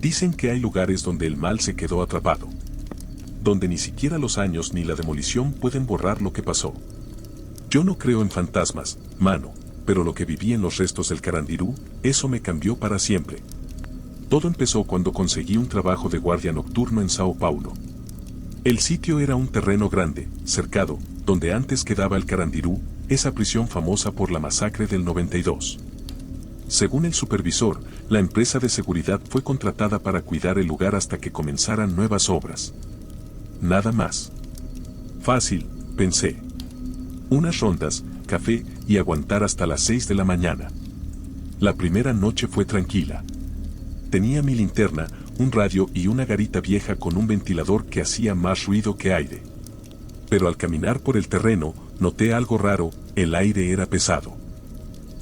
Dicen que hay lugares donde el mal se quedó atrapado, donde ni siquiera los años ni la demolición pueden borrar lo que pasó. Yo no creo en fantasmas, mano, pero lo que viví en los restos del Carandirú, eso me cambió para siempre. Todo empezó cuando conseguí un trabajo de guardia nocturno en Sao Paulo. El sitio era un terreno grande, cercado, donde antes quedaba el Carandirú, esa prisión famosa por la masacre del 92. Según el supervisor, la empresa de seguridad fue contratada para cuidar el lugar hasta que comenzaran nuevas obras. Nada más. Fácil, pensé. Unas rondas, café y aguantar hasta las 6 de la mañana. La primera noche fue tranquila. Tenía mi linterna, un radio y una garita vieja con un ventilador que hacía más ruido que aire. Pero al caminar por el terreno, noté algo raro, el aire era pesado.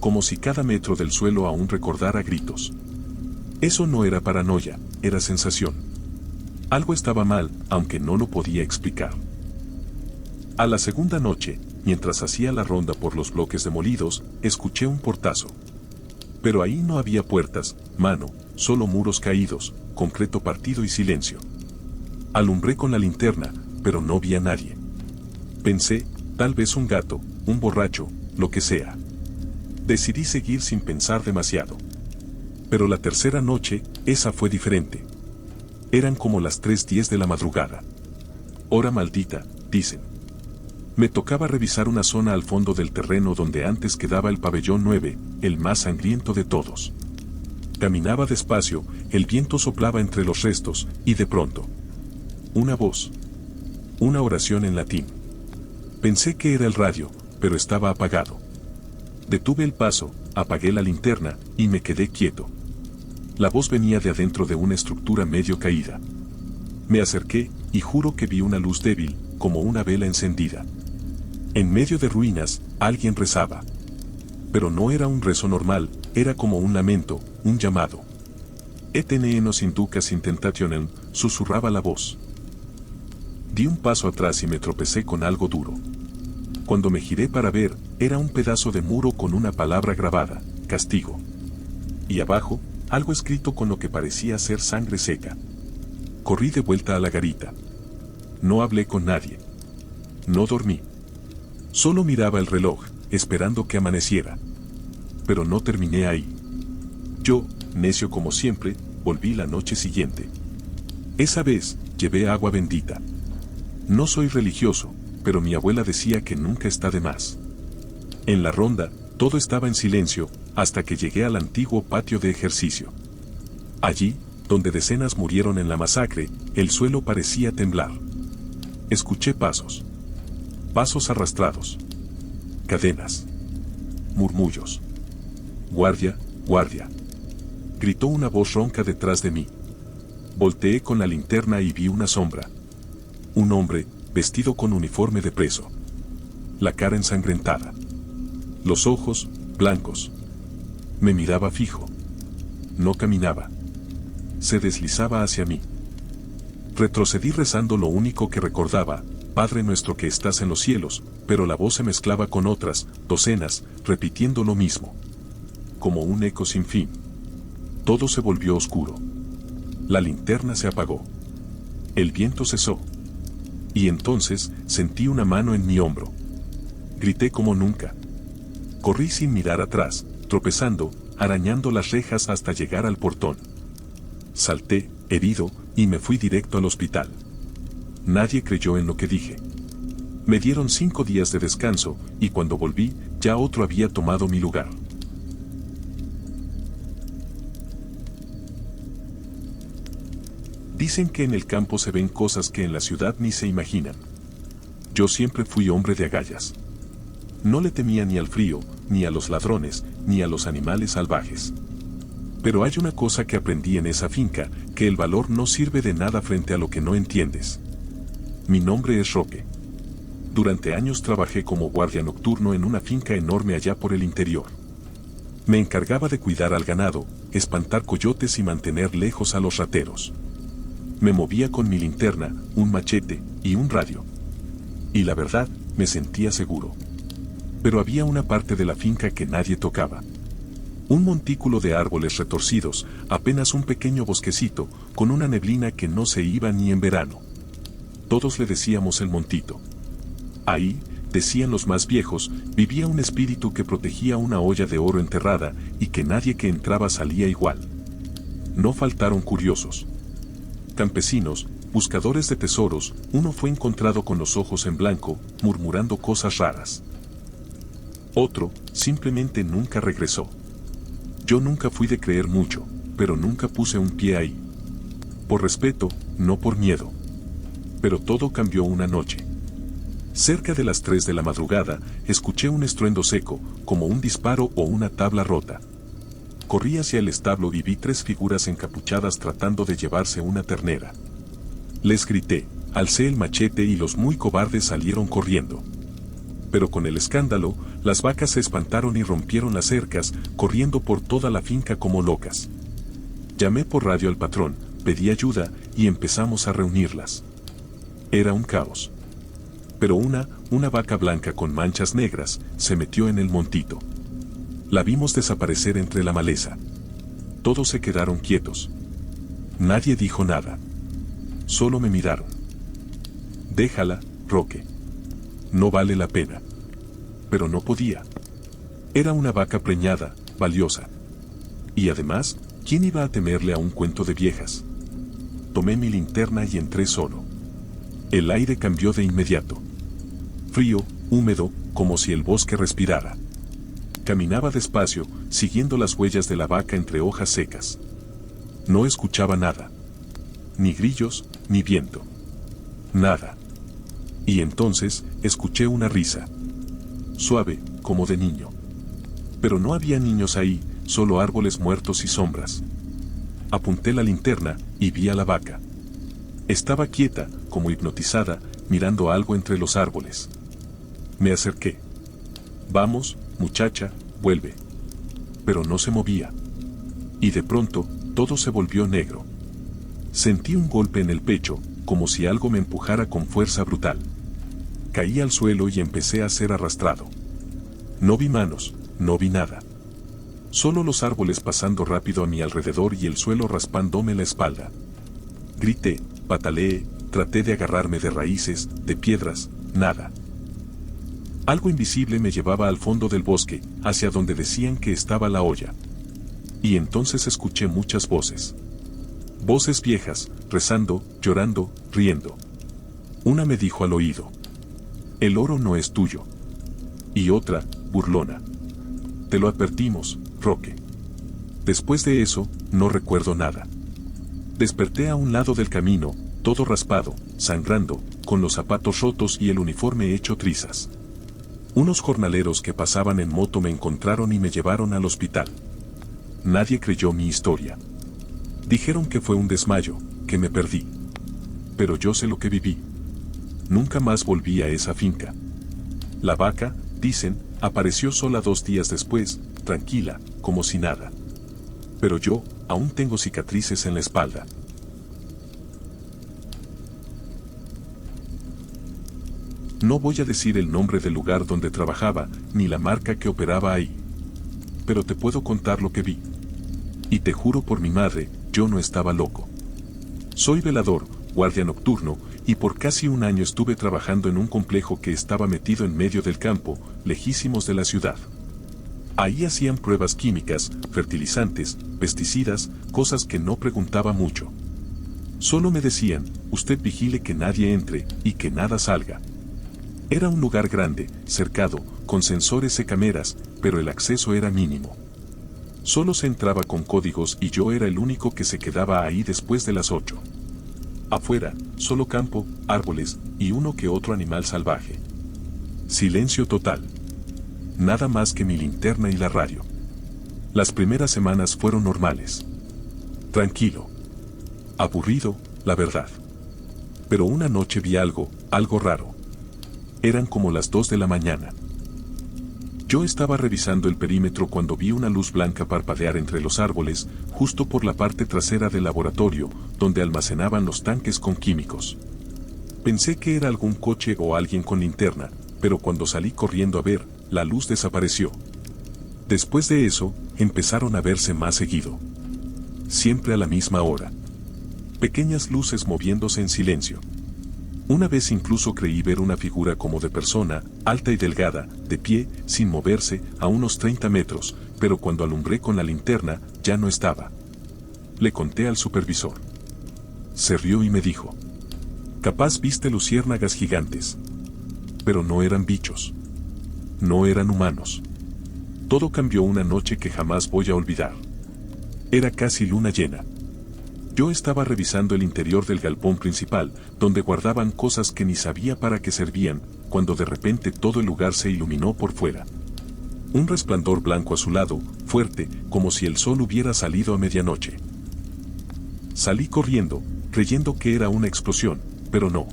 Como si cada metro del suelo aún recordara gritos. Eso no era paranoia, era sensación. Algo estaba mal, aunque no lo podía explicar. A la segunda noche, mientras hacía la ronda por los bloques demolidos, escuché un portazo. Pero ahí no había puertas, mano, solo muros caídos, concreto partido y silencio. Alumbré con la linterna, pero no vi a nadie. Pensé, tal vez un gato, un borracho, lo que sea. Decidí seguir sin pensar demasiado. Pero la tercera noche, esa fue diferente. Eran como las 3:10 de la madrugada. Hora maldita, dicen. Me tocaba revisar una zona al fondo del terreno donde antes quedaba el pabellón 9, el más sangriento de todos. Caminaba despacio, el viento soplaba entre los restos, y de pronto. Una voz. Una oración en latín. Pensé que era el radio, pero estaba apagado. Detuve el paso, apagué la linterna, y me quedé quieto. La voz venía de adentro de una estructura medio caída. Me acerqué, y juro que vi una luz débil, como una vela encendida. En medio de ruinas, alguien rezaba. Pero no era un rezo normal, era como un lamento, un llamado. «Etene nos inducas in tentationem», susurraba la voz. Di un paso atrás y me tropecé con algo duro. Cuando me giré para ver, era un pedazo de muro con una palabra grabada, castigo. Y abajo, algo escrito con lo que parecía ser sangre seca. Corrí de vuelta a la garita. No hablé con nadie. No dormí. Solo miraba el reloj, esperando que amaneciera. Pero no terminé ahí. Yo, necio como siempre, volví la noche siguiente. Esa vez, llevé agua bendita. No soy religioso, pero mi abuela decía que nunca está de más. En la ronda, todo estaba en silencio, hasta que llegué al antiguo patio de ejercicio. Allí, donde decenas murieron en la masacre, el suelo parecía temblar. Escuché pasos. Pasos arrastrados. Cadenas. Murmullos. «Guardia, guardia», gritó una voz ronca detrás de mí. Volteé con la linterna y vi una sombra. Un hombre, vestido con uniforme de preso. La cara ensangrentada. Los ojos, blancos. Me miraba fijo. No caminaba. Se deslizaba hacia mí. Retrocedí rezando lo único que recordaba: «Padre nuestro que estás en los cielos», pero la voz se mezclaba con otras, docenas, repitiendo lo mismo. Como un eco sin fin. Todo se volvió oscuro. La linterna se apagó. El viento cesó. Y entonces, sentí una mano en mi hombro. Grité como nunca. Corrí sin mirar atrás, tropezando, arañando las rejas hasta llegar al portón. Salté, herido, y me fui directo al hospital. Nadie creyó en lo que dije. Me dieron 5 días de descanso, y cuando volví, ya otro había tomado mi lugar. Dicen que en el campo se ven cosas que en la ciudad ni se imaginan. Yo siempre fui hombre de agallas. No le temía ni al frío, ni a los ladrones, ni a los animales salvajes. Pero hay una cosa que aprendí en esa finca, que el valor no sirve de nada frente a lo que no entiendes. Mi nombre es Roque. Durante años trabajé como guardia nocturno en una finca enorme allá por el interior. Me encargaba de cuidar al ganado, espantar coyotes y mantener lejos a los rateros. Me movía con mi linterna, un machete y un radio. Y la verdad, me sentía seguro. Pero había una parte de la finca que nadie tocaba. Un montículo de árboles retorcidos, apenas un pequeño bosquecito, con una neblina que no se iba ni en verano. Todos le decíamos el Montito. Ahí, decían los más viejos, vivía un espíritu que protegía una olla de oro enterrada y que nadie que entraba salía igual. No faltaron curiosos. Campesinos, buscadores de tesoros, uno fue encontrado con los ojos en blanco, murmurando cosas raras. Otro, simplemente nunca regresó. Yo nunca fui de creer mucho, pero nunca puse un pie ahí. Por respeto, no por miedo. Pero todo cambió una noche. Cerca de las 3 de la madrugada, escuché un estruendo seco, como un disparo o una tabla rota. Corrí hacia el establo y vi 3 figuras encapuchadas tratando de llevarse una ternera. Les grité, alcé el machete y los muy cobardes salieron corriendo. Pero con el escándalo, las vacas se espantaron y rompieron las cercas, corriendo por toda la finca como locas. Llamé por radio al patrón, pedí ayuda y empezamos a reunirlas. Era un caos. Pero una vaca blanca con manchas negras, se metió en el montito. La vimos desaparecer entre la maleza. Todos se quedaron quietos. Nadie dijo nada. Solo me miraron. Déjala, Roque. No vale la pena. Pero no podía. Era una vaca preñada, valiosa. Y además, ¿quién iba a temerle a un cuento de viejas? Tomé mi linterna y entré solo. El aire cambió de inmediato. Frío, húmedo, como si el bosque respirara. Caminaba despacio, siguiendo las huellas de la vaca entre hojas secas. No escuchaba nada. Ni grillos, ni viento. Nada. Y entonces, escuché una risa. Suave, como de niño. Pero no había niños ahí, solo árboles muertos y sombras. Apunté la linterna y vi a la vaca. Estaba quieta, como hipnotizada, mirando algo entre los árboles. Me acerqué. Vamos, muchacha, vuelve. Pero no se movía. Y de pronto, todo se volvió negro. Sentí un golpe en el pecho, como si algo me empujara con fuerza brutal. Caí al suelo y empecé a ser arrastrado. No vi manos, no vi nada. Solo los árboles pasando rápido a mi alrededor y el suelo raspándome la espalda. Grité, pataleé, traté de agarrarme de raíces, de piedras, nada. Algo invisible me llevaba al fondo del bosque, hacia donde decían que estaba la olla. Y entonces escuché muchas voces. Voces viejas, rezando, llorando, riendo. Una me dijo al oído: el oro no es tuyo. Y otra, burlona: te lo advertimos, Roque. Después de eso, no recuerdo nada. Desperté a un lado del camino, todo raspado, sangrando, con los zapatos rotos y el uniforme hecho trizas. Unos jornaleros que pasaban en moto me encontraron y me llevaron al hospital. Nadie creyó mi historia. Dijeron que fue un desmayo, que me perdí. Pero yo sé lo que viví. Nunca más volví a esa finca. La vaca, dicen, apareció sola 2 días después, tranquila, como si nada. Pero yo, aún tengo cicatrices en la espalda. No voy a decir el nombre del lugar donde trabajaba, ni la marca que operaba ahí. Pero te puedo contar lo que vi. Y te juro por mi madre, yo no estaba loco. Soy velador, guardia nocturno, y por casi un año estuve trabajando en un complejo que estaba metido en medio del campo, lejísimos de la ciudad. Ahí hacían pruebas químicas, fertilizantes, pesticidas, cosas que no preguntaba mucho. Solo me decían: usted vigile que nadie entre y que nada salga. Era un lugar grande, cercado, con sensores y cámaras, pero el acceso era mínimo. Solo se entraba con códigos y yo era el único que se quedaba ahí después de las 8. Afuera, solo campo, árboles y uno que otro animal salvaje. Silencio total. Nada más que mi linterna y la radio. Las primeras semanas fueron normales. Tranquilo. Aburrido, la verdad. Pero una noche vi algo raro. Eran como las 2 de la mañana. Yo estaba revisando el perímetro cuando vi una luz blanca parpadear entre los árboles, justo por la parte trasera del laboratorio, donde almacenaban los tanques con químicos. Pensé que era algún coche o alguien con linterna, pero cuando salí corriendo a ver, la luz desapareció. Después de eso, empezaron a verse más seguido. Siempre a la misma hora. Pequeñas luces moviéndose en silencio. Una vez incluso creí ver una figura como de persona, alta y delgada, de pie, sin moverse, a unos 30 metros, pero cuando alumbré con la linterna, ya no estaba. Le conté al supervisor. Se rió y me dijo: capaz viste luciérnagas gigantes. Pero no eran bichos. No eran humanos. Todo cambió una noche que jamás voy a olvidar. Era casi luna llena. Yo estaba revisando el interior del galpón principal, donde guardaban cosas que ni sabía para qué servían, cuando de repente todo el lugar se iluminó por fuera. Un resplandor blanco azulado, fuerte, como si el sol hubiera salido a medianoche. Salí corriendo, creyendo que era una explosión, pero no.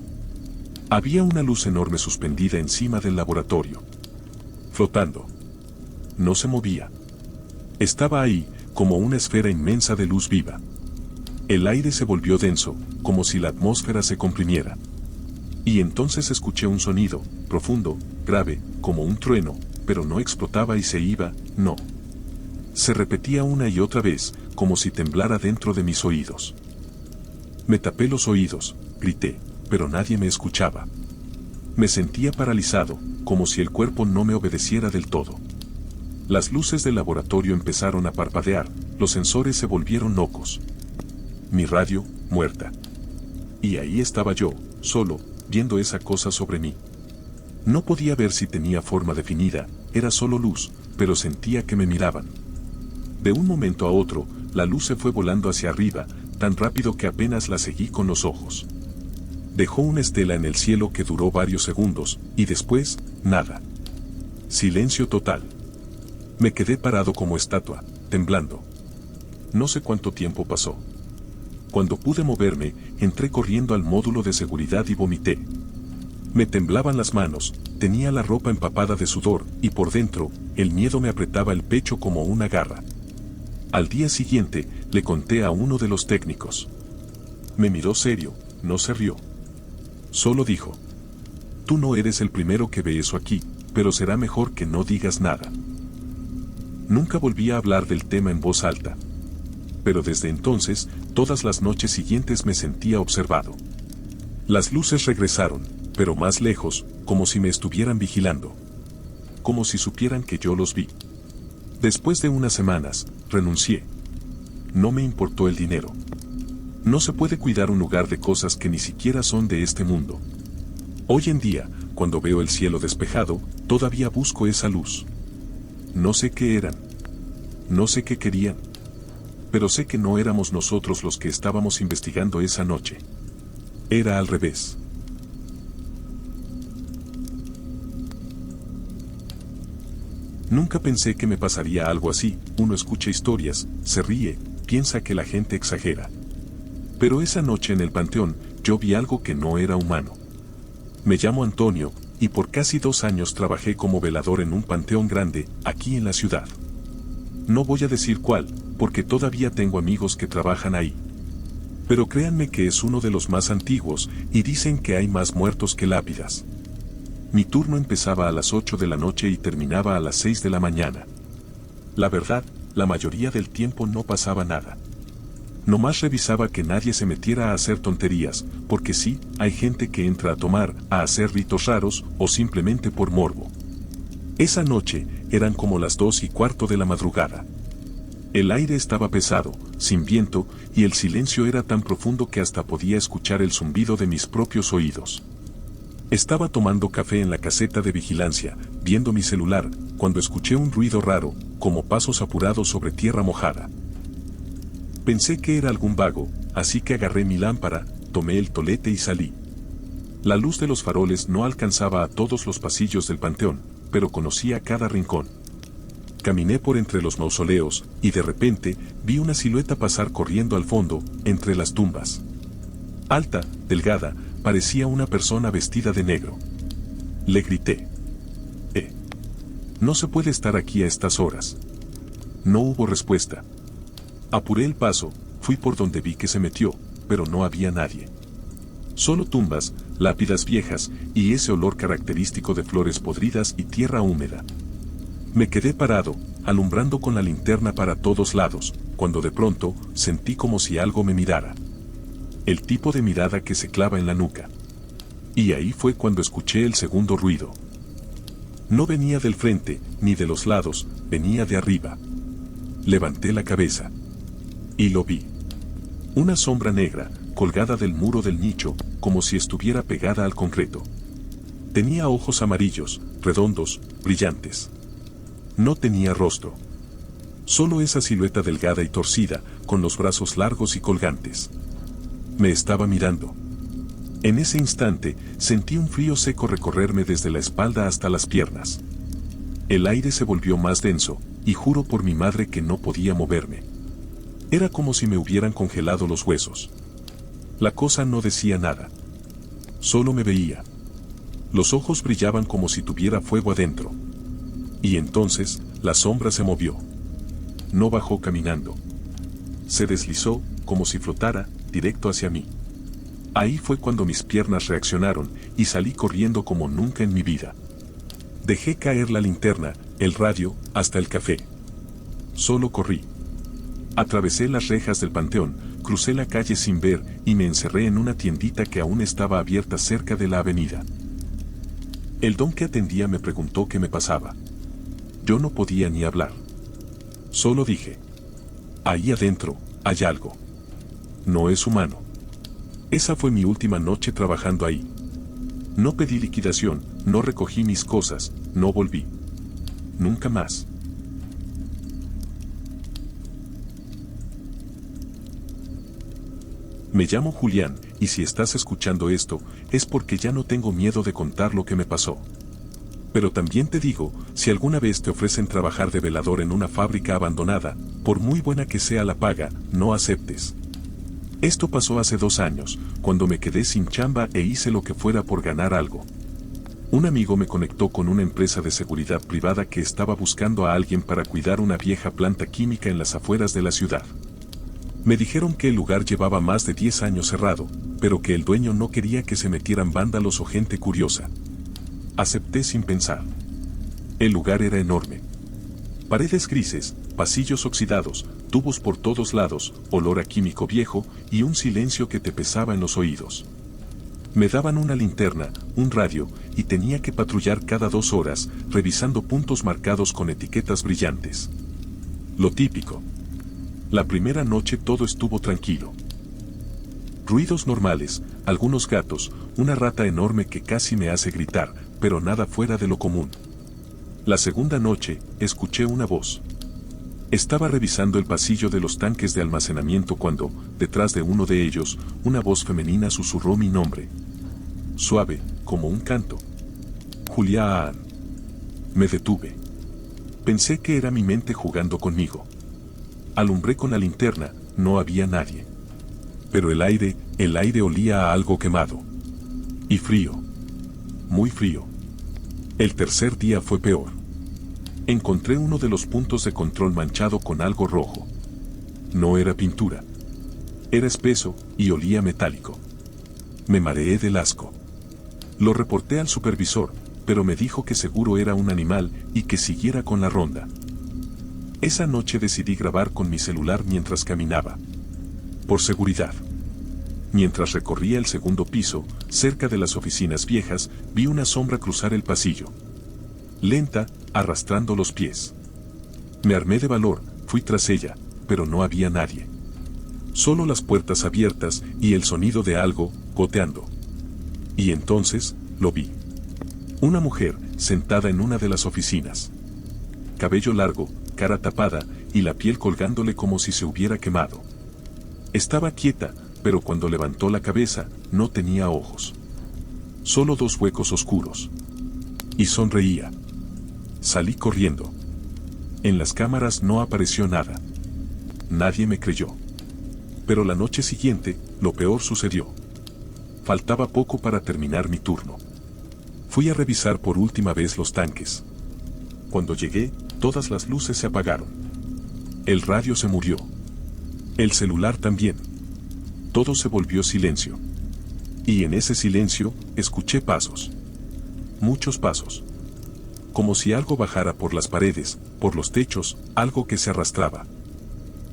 Había una luz enorme suspendida encima del laboratorio. Flotando. No se movía. Estaba ahí, como una esfera inmensa de luz viva. El aire se volvió denso, como si la atmósfera se comprimiera. Y entonces escuché un sonido, profundo, grave, como un trueno, pero no explotaba y se iba, no. Se repetía una y otra vez, como si temblara dentro de mis oídos. Me tapé los oídos, grité, pero nadie me escuchaba. Me sentía paralizado, como si el cuerpo no me obedeciera del todo. Las luces del laboratorio empezaron a parpadear, los sensores se volvieron locos. Mi radio, muerta. Y ahí estaba yo, solo, viendo esa cosa sobre mí. No podía ver si tenía forma definida, era solo luz, pero sentía que me miraban. De un momento a otro, la luz se fue volando hacia arriba, tan rápido que apenas la seguí con los ojos. Dejó una estela en el cielo que duró varios segundos, y después, nada. Silencio total. Me quedé parado como estatua, temblando. No sé cuánto tiempo pasó. Cuando pude moverme, entré corriendo al módulo de seguridad y vomité. Me temblaban las manos, tenía la ropa empapada de sudor, y por dentro, el miedo me apretaba el pecho como una garra. Al día siguiente, le conté a uno de los técnicos. Me miró serio, no se rió. Solo dijo: tú no eres el primero que ve eso aquí, pero será mejor que no digas nada. Nunca volví a hablar del tema en voz alta. Pero desde entonces, todas las noches siguientes me sentía observado. Las luces regresaron, pero más lejos, como si me estuvieran vigilando. Como si supieran que yo los vi. Después de unas semanas, renuncié. No me importó el dinero. No se puede cuidar un lugar de cosas que ni siquiera son de este mundo. Hoy en día, cuando veo el cielo despejado, todavía busco esa luz. No sé qué eran. No sé qué querían. Pero sé que no éramos nosotros los que estábamos investigando esa noche. Era al revés. Nunca pensé que me pasaría algo así. Uno escucha historias, se ríe, piensa que la gente exagera. Pero esa noche en el panteón, yo vi algo que no era humano. Me llamo Antonio, y por casi 2 años trabajé como velador en un panteón grande, aquí en la ciudad. No voy a decir cuál, porque todavía tengo amigos que trabajan ahí. Pero créanme que es uno de los más antiguos, y dicen que hay más muertos que lápidas. Mi turno empezaba a las 8 de la noche y terminaba a las 6 de la mañana. La verdad, la mayoría del tiempo no pasaba nada. Nomás revisaba que nadie se metiera a hacer tonterías, porque sí, hay gente que entra a tomar, a hacer ritos raros, o simplemente por morbo. Esa noche, eran como las 2:15 de la madrugada. El aire estaba pesado, sin viento, y el silencio era tan profundo que hasta podía escuchar el zumbido de mis propios oídos. Estaba tomando café en la caseta de vigilancia, viendo mi celular, cuando escuché un ruido raro, como pasos apurados sobre tierra mojada. Pensé que era algún vago, así que agarré mi lámpara, tomé el tolete y salí. La luz de los faroles no alcanzaba a todos los pasillos del panteón, pero conocía cada rincón. Caminé por entre los mausoleos, y de repente, vi una silueta pasar corriendo al fondo, entre las tumbas. Alta, delgada, parecía una persona vestida de negro. Le grité. No se puede estar aquí a estas horas. No hubo respuesta. Apuré el paso, fui por donde vi que se metió, pero no había nadie. Solo tumbas, lápidas viejas, y ese olor característico de flores podridas y tierra húmeda. Me quedé parado, alumbrando con la linterna para todos lados, cuando de pronto sentí como si algo me mirara. El tipo de mirada que se clava en la nuca. Y ahí fue cuando escuché el segundo ruido. No venía del frente, ni de los lados, venía de arriba. Levanté la cabeza. Y lo vi. Una sombra negra, colgada del muro del nicho, como si estuviera pegada al concreto. Tenía ojos amarillos, redondos, brillantes. No tenía rostro. Solo esa silueta delgada y torcida, con los brazos largos y colgantes. Me estaba mirando. En ese instante, sentí un frío seco recorrerme desde la espalda hasta las piernas. El aire se volvió más denso, y juro por mi madre que no podía moverme. Era como si me hubieran congelado los huesos. La cosa no decía nada. Solo me veía. Los ojos brillaban como si tuviera fuego adentro. Y entonces, la sombra se movió. No bajó caminando. Se deslizó, como si flotara, directo hacia mí. Ahí fue cuando mis piernas reaccionaron, y salí corriendo como nunca en mi vida. Dejé caer la linterna, el radio, hasta el café. Solo corrí. Atravesé las rejas del panteón, crucé la calle sin ver, y me encerré en una tiendita que aún estaba abierta cerca de la avenida. El don que atendía me preguntó qué me pasaba. Yo no podía ni hablar. Solo dije: ahí adentro, hay algo. No es humano. Esa fue mi última noche trabajando ahí. No pedí liquidación, no recogí mis cosas, no volví. Nunca más. Me llamo Julián, y si estás escuchando esto, es porque ya no tengo miedo de contar lo que me pasó. Pero también te digo, si alguna vez te ofrecen trabajar de velador en una fábrica abandonada, por muy buena que sea la paga, no aceptes. Esto pasó hace 2 años, cuando me quedé sin chamba e hice lo que fuera por ganar algo. Un amigo me conectó con una empresa de seguridad privada que estaba buscando a alguien para cuidar una vieja planta química en las afueras de la ciudad. Me dijeron que el lugar llevaba más de 10 años cerrado, pero que el dueño no quería que se metieran vándalos o gente curiosa. Acepté sin pensar. El lugar era enorme. Paredes grises, pasillos oxidados, tubos por todos lados, olor a químico viejo y un silencio que te pesaba en los oídos. Me daban una linterna, un radio, y tenía que patrullar cada 2 horas, revisando puntos marcados con etiquetas brillantes. Lo típico. La primera noche todo estuvo tranquilo. Ruidos normales, algunos gatos, una rata enorme que casi me hace gritar, pero nada fuera de lo común. La segunda noche, escuché una voz. Estaba revisando el pasillo de los tanques de almacenamiento cuando, detrás de uno de ellos, una voz femenina susurró mi nombre. Suave, como un canto. Julián. Me detuve. Pensé que era mi mente jugando conmigo. Alumbré con la linterna, no había nadie. Pero el aire olía a algo quemado. Y frío. Muy frío. El tercer día fue peor. Encontré uno de los puntos de control manchado con algo rojo. No era pintura. Era espeso y olía metálico. Me mareé del asco. Lo reporté al supervisor, pero me dijo que seguro era un animal y que siguiera con la ronda. Esa noche decidí grabar con mi celular mientras caminaba. Por seguridad. Mientras recorría el segundo piso, cerca de las oficinas viejas, vi una sombra cruzar el pasillo. Lenta, arrastrando los pies. Me armé de valor, fui tras ella, pero no había nadie. Solo las puertas abiertas y el sonido de algo goteando. Y entonces, lo vi. Una mujer, sentada en una de las oficinas. Cabello largo, cara tapada, y la piel colgándole como si se hubiera quemado. Estaba quieta, pero cuando levantó la cabeza, no tenía ojos. Solo 2 huecos oscuros. Y sonreía. Salí corriendo. En las cámaras no apareció nada. Nadie me creyó. Pero la noche siguiente, lo peor sucedió. Faltaba poco para terminar mi turno. Fui a revisar por última vez los tanques. Cuando llegué, todas las luces se apagaron. El radio se murió. El celular también. Todo se volvió silencio. Y en ese silencio, escuché pasos. Muchos pasos. como si algo bajara por las paredes, por los techos, algo que se arrastraba.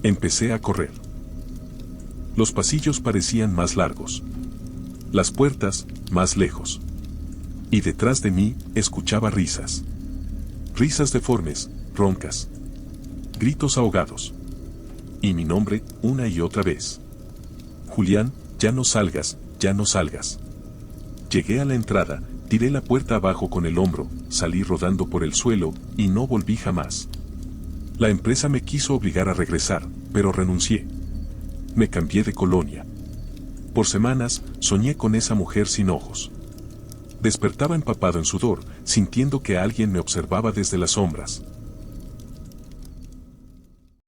Empecé a correr. Los pasillos parecían más largos. Las puertas, más lejos. Y detrás de mí, escuchaba risas. Risas deformes, roncas. Gritos ahogados. Y mi nombre, una y otra vez. Julián, ya no salgas, ya no salgas. Llegué a la entrada, tiré la puerta abajo con el hombro, salí rodando por el suelo, y no volví jamás. La empresa me quiso obligar a regresar, pero renuncié. Me cambié de colonia. Por semanas, soñé con esa mujer sin ojos. Despertaba empapado en sudor, sintiendo que alguien me observaba desde las sombras.